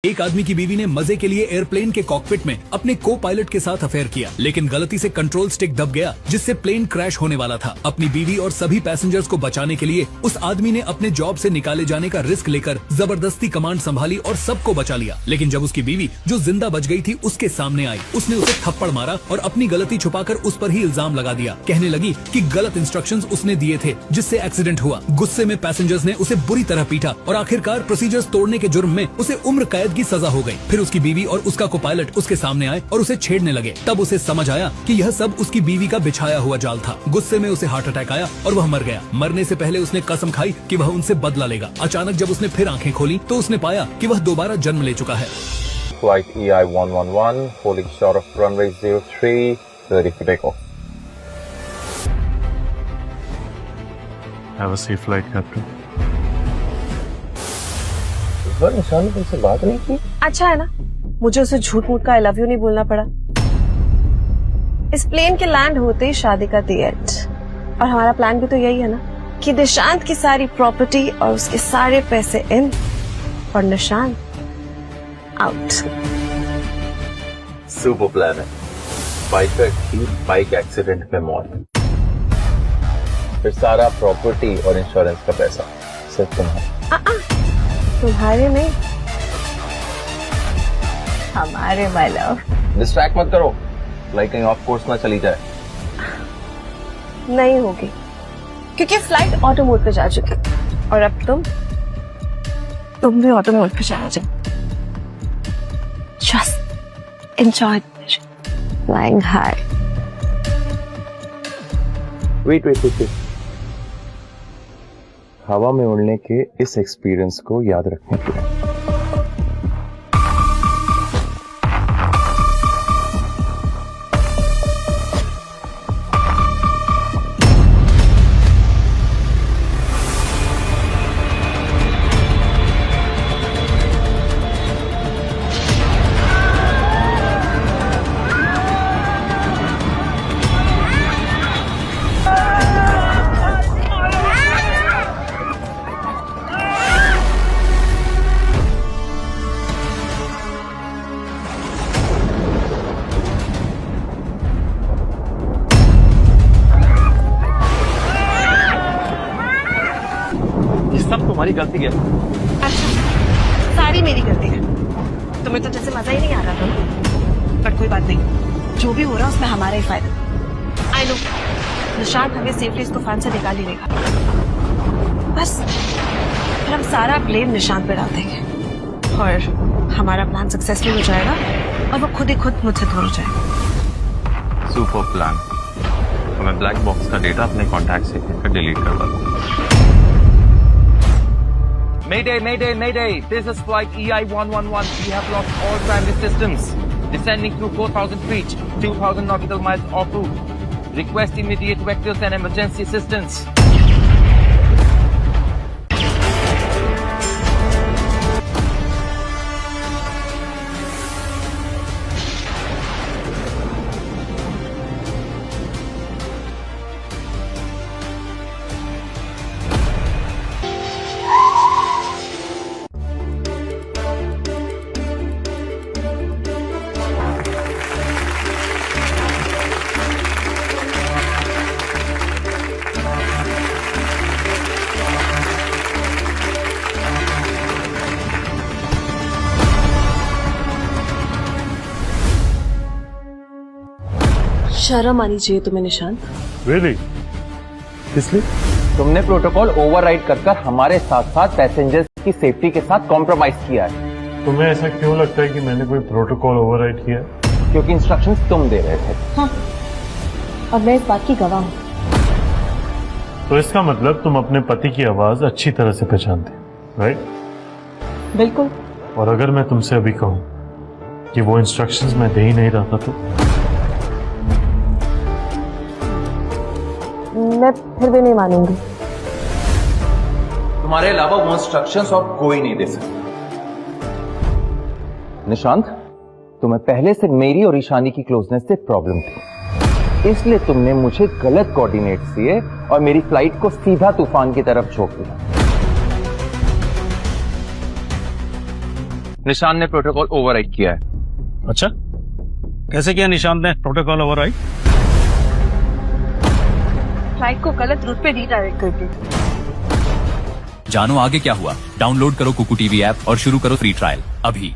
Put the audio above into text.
एक आदमी की बीवी ने मजे के लिए एयरप्लेन के कॉकपिट में अपने को पायलट के साथ अफेयर किया, लेकिन गलती से कंट्रोल स्टिक दब गया, जिससे प्लेन क्रैश होने वाला था। अपनी बीवी और सभी पैसेंजर्स को बचाने के लिए उस आदमी ने अपने जॉब से निकाले जाने का रिस्क लेकर जबरदस्ती कमांड संभाली और सबको बचा लिया। लेकिन जब उसकी बीवी जो जिंदा बच गई थी उसके सामने आई, उसने उसे थप्पड़ मारा और अपनी गलती छुपाकर उस पर ही इल्जाम लगा दिया। कहने लगी कि गलत इंस्ट्रक्शंस उसने दिए थे, जिससे एक्सीडेंट हुआ। गुस्से में पैसेंजर्स ने उसे बुरी तरह पीटा और आखिरकार प्रोसीजर्स तोड़ने के जुर्म में उसे उम्र कैद की सजा हो गई। फिर उसकी बीवी और उसका को पायलट उसके सामने आए और उसे छेड़ने लगे। तब उसे समझ आया कि यह सब उसकी बीवी का बिछाया हुआ जाल था। गुस्से में उसे हार्ट अटैक आया और वह मर गया। मरने से पहले उसने कसम खाई कि वह उनसे बदला लेगा। अचानक जब उसने फिर आंखें खोली तो उसने पाया कि वह दोबारा जन्म ले चुका है। Flight EI-111, holding short of runway 03, ready for takeoff. Have a safe flight, Captain. इस बार निशान ने तुमसे बात नहीं की? अच्छा है ना, मुझे उसे झूठ मूठ का आई लव यू नहीं बोलना पड़ा। इस प्लेन के लैंड होते ही शादी का दी एंड। और हमारा प्लान भी तो यही है ना कि निशांत की सारी प्रॉपर्टी और उसके सारे पैसे इन और निशांत आउट। सुपर प्लान है। बाइकर की बाइक एक्सीडेंट में मौत, फिर सारा प्रॉपर्टी और इंश्योरेंस का पैसा सिर्फ तुम्हारा। तुम्हारे नहीं, हमारे माय लव। डिस्ट्रैक्ट मत करो, फ्लाइट कहीं ऑफ कोर्स ना चली जाए। नहीं होगी, क्योंकि फ्लाइट ऑटो मोड पे जा चुकी और अब तुम भी ऑटो मोड पे चला जाओ। Just enjoy flying high. Wait. हवा में उड़ने के इस एक्सपीरियंस को याद रखने के लिए सब तुम्हारी गलती है। अच्छा, सारी मेरी गलती है। तुम्हें तो जैसे मजा ही नहीं आ रहा था ना, बट कोई बात नहीं, जो भी हो रहा है उसमें हमारा ही फायदा। आई नो निशांत हमें सेफली इस तूफान से निकाल ही लेगा। बस फिर हम सारा ब्लेम निशांत पे डाल देंगे और हमारा प्लान सक्सेसफुल हो जाएगा और वो खुद ही खुद मुझसे दूर हो जाएगा। Super plan. तो मैं ब्लैक बॉक्स का डेटा अपने कॉन्टैक्ट से डिलीट करवा दूँ। Mayday! This is flight EI-111. We have lost all transit systems. Descending through 4,000 feet, 2,000 nautical miles off route. Request immediate vectors and emergency assistance. शर्म आनी चाहिए तुम्हें निशांत। Really? इसलिए तुमने प्रोटोकॉल ओवरराइड कर हमारे साथ साथ पैसेंजर्स की सेफ्टी के साथ कॉम्प्रोमाइज किया है। तुम्हें ऐसा क्यों लगता है कि मैंने कोई प्रोटोकॉल ओवरराइड किया? क्योंकि इंस्ट्रक्शंस तुम दे रहे थे। हाँ, और मैं इस बात की गवाह हूँ। तो इसका मतलब तुम अपने पति की आवाज अच्छी तरह से पहचानते, राइट? बिल्कुल। और अगर मैं तुमसे अभी कहूं कि वो इंस्ट्रक्शंस मैं दे ही नहीं रहा था तो? मैं फिर भी नहीं मानूंगी। तुम्हारे अलावा वो इंस्ट्रक्शंस और कोई नहीं दे सकता। निशांत, तुम्हें पहले से मेरी और ईशानी की क्लोजनेस से प्रॉब्लम थी, इसलिए तुमने मुझे गलत कोऑर्डिनेट्स दिए और मेरी फ्लाइट को सीधा तूफान की तरफ झोंक दिया। निशान ने प्रोटोकॉल ओवरराइड किया है। अच्छा, कैसे किया निशांत ने प्रोटोकॉल ओवरराइड? फ्लाइट को गलत रूट पे रीडायरेक्ट करके। जानो आगे क्या हुआ? डाउनलोड करो कुकू टीवी ऐप और शुरू करो फ्री ट्रायल अभी।